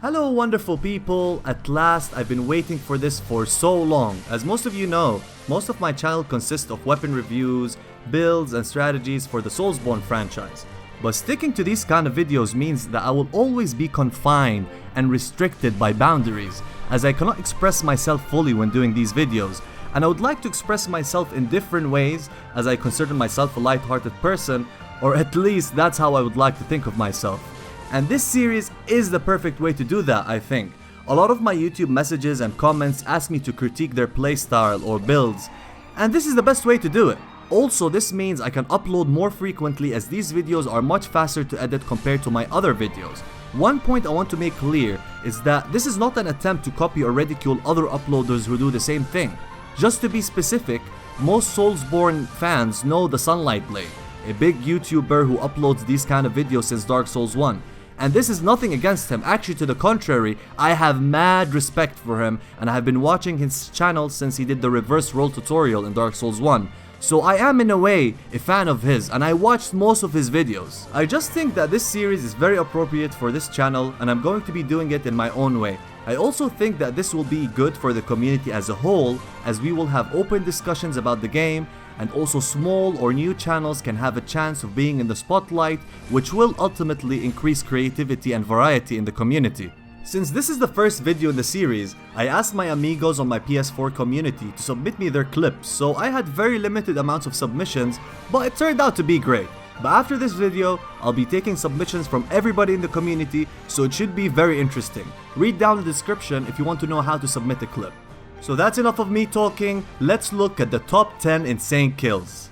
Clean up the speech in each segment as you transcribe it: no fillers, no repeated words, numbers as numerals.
Hello wonderful people, at last I've been waiting for this for so long. As most of you know, most of my channel consists of weapon reviews, builds and strategies for the Soulsborne franchise. But sticking to these kind of videos means that I will always be confined and restricted by boundaries, as I cannot express myself fully when doing these videos. And I would like to express myself in different ways, as I consider myself a light-hearted person, or at least that's how I would like to think of myself. And this series is the perfect way to do that, I think. A lot of my YouTube messages and comments ask me to critique their playstyle or builds, and this is the best way to do it. Also, this means I can upload more frequently, as these videos are much faster to edit compared to my other videos. One point I want to make clear is that this is not an attempt to copy or ridicule other uploaders who do the same thing. Just to be specific, most Soulsborne fans know the Sunlight Blade, a big YouTuber who uploads these kind of videos since Dark Souls 1. And this is nothing against him, actually to the contrary, I have mad respect for him and I have been watching his channel since he did the reverse roll tutorial in Dark Souls 1. So I am in a way a fan of his and I watched most of his videos. I just think that this series is very appropriate for this channel and I'm going to be doing it in my own way. I also think that this will be good for the community as a whole, as we will have open discussions about the game, and also small or new channels can have a chance of being in the spotlight, which will ultimately increase creativity and variety in the community. Since this is the first video in the series, I asked my amigos on my PS4 community to submit me their clips, so I had very limited amounts of submissions, but it turned out to be great. But after this video, I'll be taking submissions from everybody in the community, so it should be very interesting. Read down the description if you want to know how to submit a clip. So that's enough of me talking, let's look at the top 10 insane kills.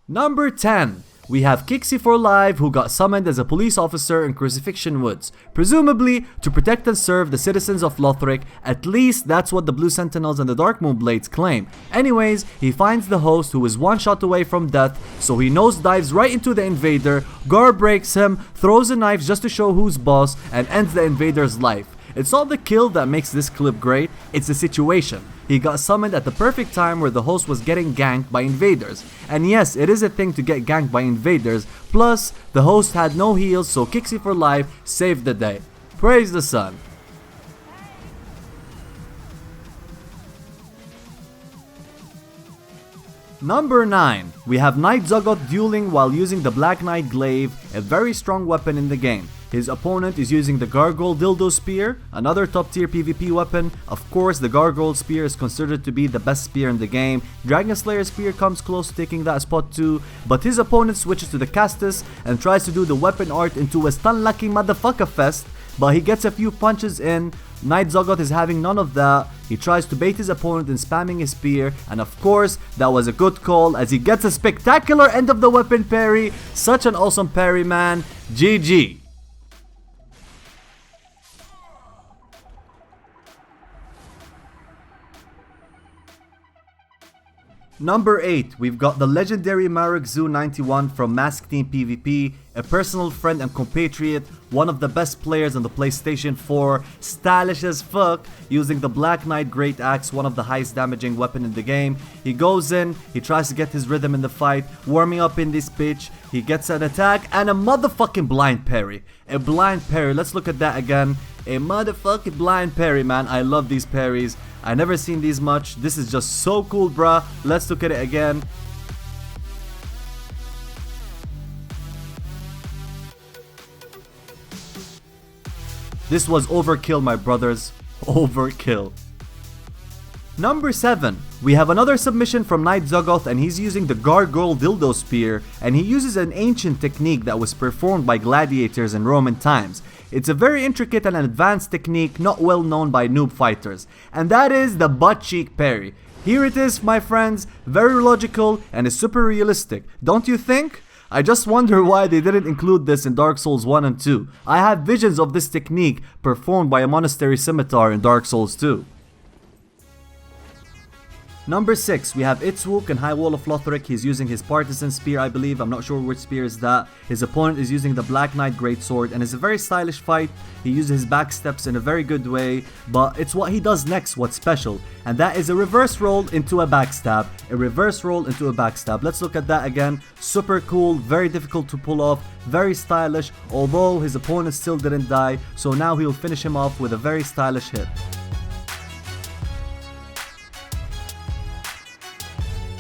Number 10. We have Kixi4Live, who got summoned as a police officer in Crucifixion Woods, presumably to protect and serve the citizens of Lothric. At least that's what the Blue Sentinels and the Darkmoon Blades claim. Anyways, he finds the host, who is one shot away from death, so he nosedives right into the invader, guard breaks him, throws a knife just to show who's boss, and ends the invader's life. It's not the kill that makes this clip great, it's the situation. He got summoned at the perfect time where the host was getting ganked by invaders. And yes, it is a thing to get ganked by invaders, plus the host had no heals, so Kixi4Live saved the day. Praise the sun. Number 9. We have Knight Zoggoth dueling while using the Black Knight Glaive, a very strong weapon in the game. His opponent is using the Gargoyle Dildo Spear, another top tier PvP weapon. Of course, the Gargoyle Spear is considered to be the best spear in the game. Dragon Slayer Spear comes close to taking that spot too, but his opponent switches to the Castus and tries to do the weapon art into a stun-lucky motherfucker fest, but he gets a few punches in. Knight Zoggoth is having none of that. He tries to bait his opponent in spamming his spear, and of course that was a good call, as he gets a spectacular end of the weapon parry. Such an awesome parry, man. GG. Number 8, we've got the legendary Marik Zoo 91 from Mask Team PvP, a personal friend and compatriot, one of the best players on the PlayStation 4, stylish as fuck, using the Black Knight Great Axe, one of the highest damaging weapon in the game. He goes in, he tries to get his rhythm in the fight, warming up in this bitch, he gets an attack and a motherfucking blind parry. A blind parry, let's look at that again. A motherfucking blind parry, man. I love these parries. I never seen these much. This is just so cool, bruh. Let's look at it again. This was overkill, my brothers. Overkill. Number 7. We have another submission from Knight Zoggoth, and he's using the Gargoyle Dildo Spear, and he uses an ancient technique that was performed by gladiators in Roman times. It's a very intricate and advanced technique not well known by noob fighters, and that is the butt cheek parry. Here it is, my friends, very logical and is super realistic, don't you think? I just wonder why they didn't include this in Dark Souls 1 and 2. I have visions of this technique performed by a monastery scimitar in Dark Souls 2. Number 6, we have Itzwook and High Wall of Lothric. He's using his Partisan Spear, I believe. I'm not sure which spear is that. His opponent is using the Black Knight Greatsword, and it's a very stylish fight. He uses his backsteps in a very good way, but it's what he does next what's special, and that is a reverse roll into a backstab. A reverse roll into a backstab. Let's look at that again. Super cool, very difficult to pull off, very stylish, although his opponent still didn't die, so now he'll finish him off with a very stylish hit.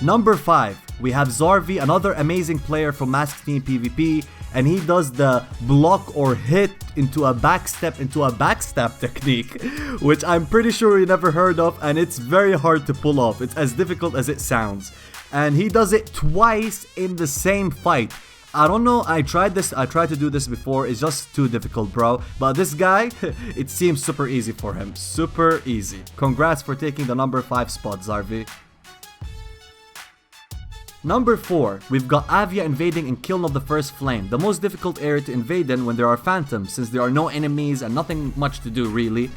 Number 5, we have Zarvi, another amazing player from Mask Team PvP, and he does the block or hit into a backstab technique, which I'm pretty sure you never heard of, and it's very hard to pull off. It's as difficult as it sounds. And he does it twice in the same fight. I don't know, I tried to do this before, it's just too difficult, bro. But this guy, it seems super easy for him. Super easy. Congrats for taking the number 5 spot, Zarvi. Number 4, we've got Avia invading in Kiln of the First Flame, the most difficult area to invade in when there are phantoms, since there are no enemies and nothing much to do really.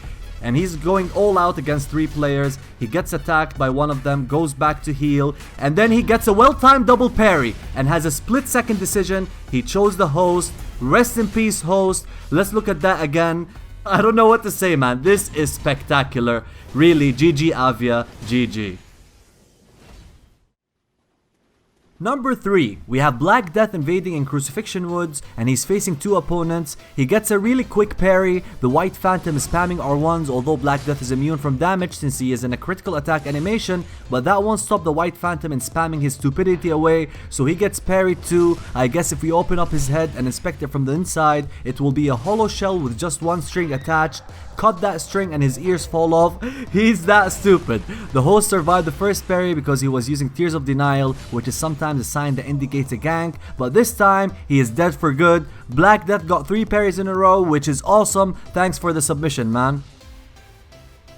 And he's going all out against 3 players. He gets attacked by one of them, goes back to heal, and then he gets a well-timed double parry and has a split-second decision. He chose the host. Rest in peace, host. Let's look at that again. I don't know what to say, man. This is spectacular. Really, GG Avia, GG. Number 3, we have Black Death invading in Crucifixion Woods, and he's facing 2 opponents. He gets a really quick parry. The White Phantom is spamming R1s, although Black Death is immune from damage since he is in a critical attack animation, but that won't stop the White Phantom in spamming his stupidity away, so he gets parried too. I guess if we open up his head and inspect it from the inside, it will be a hollow shell with just 1 string attached. Cut that string and his ears fall off. He's that stupid. The host survived the first parry because he was using Tears of Denial, which is sometimes a sign that indicates a gank, but this time he is dead for good. Black Death got 3 parries in a row, which is awesome. Thanks for the submission, man.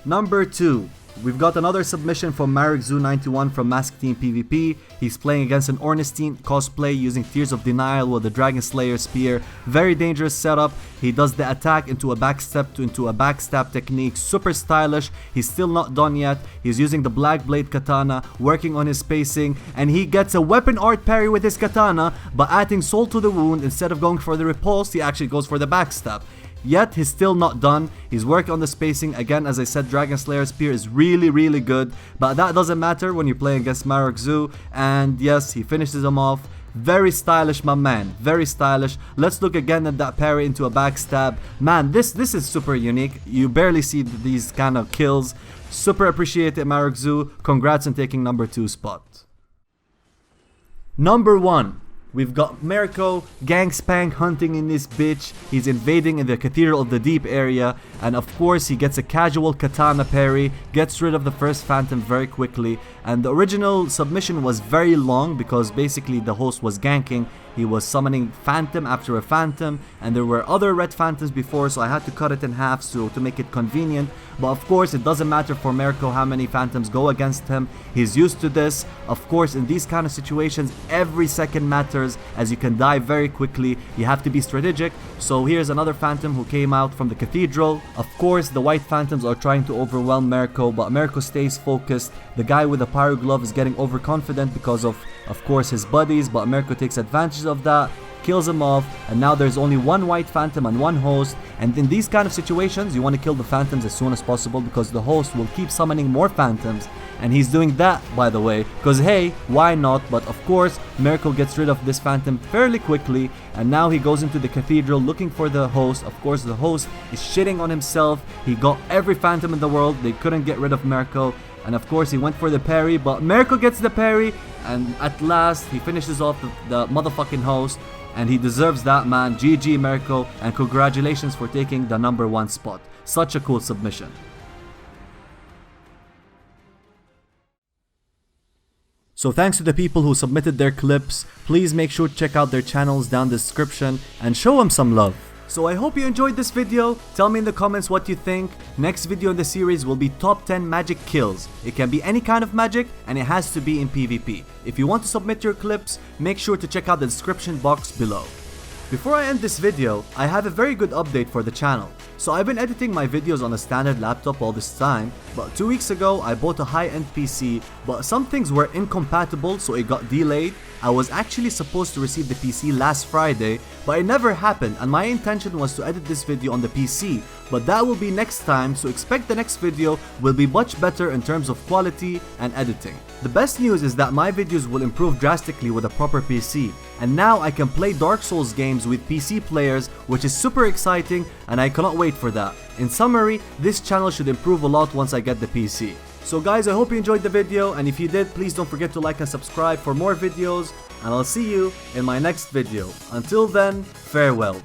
Number 2, we've got another submission from Marik Zoo 91 from Mask Team PvP. He's playing against an Ornstein cosplay using Tears of Denial with the Dragon Slayer spear. Very dangerous setup. He does the attack into a backstep into a backstab technique. Super stylish. He's still not done yet. He's using the Black Blade Katana, working on his spacing, and he gets a weapon art parry with his katana, but adding salt to the wound. Instead of going for the repulse, he actually goes for the backstab. Yet he's still not done. He's working on the spacing. Again, as I said, Dragon Slayer spear is really good, but that doesn't matter when you're playing against Marik Zoo. And yes, he finishes him off. Very stylish, my man. Very stylish. Let's look again at that parry into a backstab. Man, this is super unique. You barely see these kind of kills. Super appreciate it, Marik Zoo. Congrats on taking number 2 spot. Number 1. We've got Mirko, Gank Spank hunting in this bitch. He's invading in the Cathedral of the Deep area, and of course he gets a casual katana parry, gets rid of the first phantom very quickly. And the original submission was very long because basically the host was ganking. He was summoning phantom after a phantom, and there were other red phantoms before, so I had to cut it in half to make it convenient. But of course it doesn't matter for Mirko how many phantoms go against him. He's used to this. Of course, in these kind of situations every second matters, as you can die very quickly. You have to be strategic. So here's another phantom who came out from the cathedral. Of course the white phantoms are trying to overwhelm Mirko, but Mirko stays focused. The guy with the pyro glove is getting overconfident because of course his buddies, but Mirko takes advantage of that, kills him off, and now there's only 1 white phantom and 1 host. And in these kind of situations you want to kill the phantoms as soon as possible because the host will keep summoning more phantoms, and he's doing that, by the way, because hey, why not? But of course Mirko gets rid of this phantom fairly quickly, and now he goes into the cathedral looking for the host. Of course the host is shitting on himself. He got every phantom in the world. They couldn't get rid of Mirko, and of course he went for the parry, but Mirko gets the parry, and at last he finishes off the motherfucking host, and he deserves that, man. GG Mirko, and congratulations for taking the number 1 spot. Such a cool submission. So thanks to the people who submitted their clips. Please make sure to check out their channels down the description and show them some love. So I hope you enjoyed this video. Tell me in the comments what you think. Next video in the series will be top 10 magic kills. It can be any kind of magic, and it has to be in PvP. If you want to submit your clips, make sure to check out the description box below. Before I end this video, I have a very good update for the channel. So I've been editing my videos on a standard laptop all this time, but 2 weeks ago I bought a high-end PC, but some things were incompatible so it got delayed. I was actually supposed to receive the PC last Friday, but it never happened, and my intention was to edit this video on the PC, but that will be next time, so expect the next video will be much better in terms of quality and editing. The best news is that my videos will improve drastically with a proper PC, and now I can play Dark Souls games with PC players, which is super exciting and I cannot wait for that. In summary, this channel should improve a lot once I get the PC. So guys, I hope you enjoyed the video, and if you did, please don't forget to like and subscribe for more videos, and I'll see you in my next video. Until then, farewell.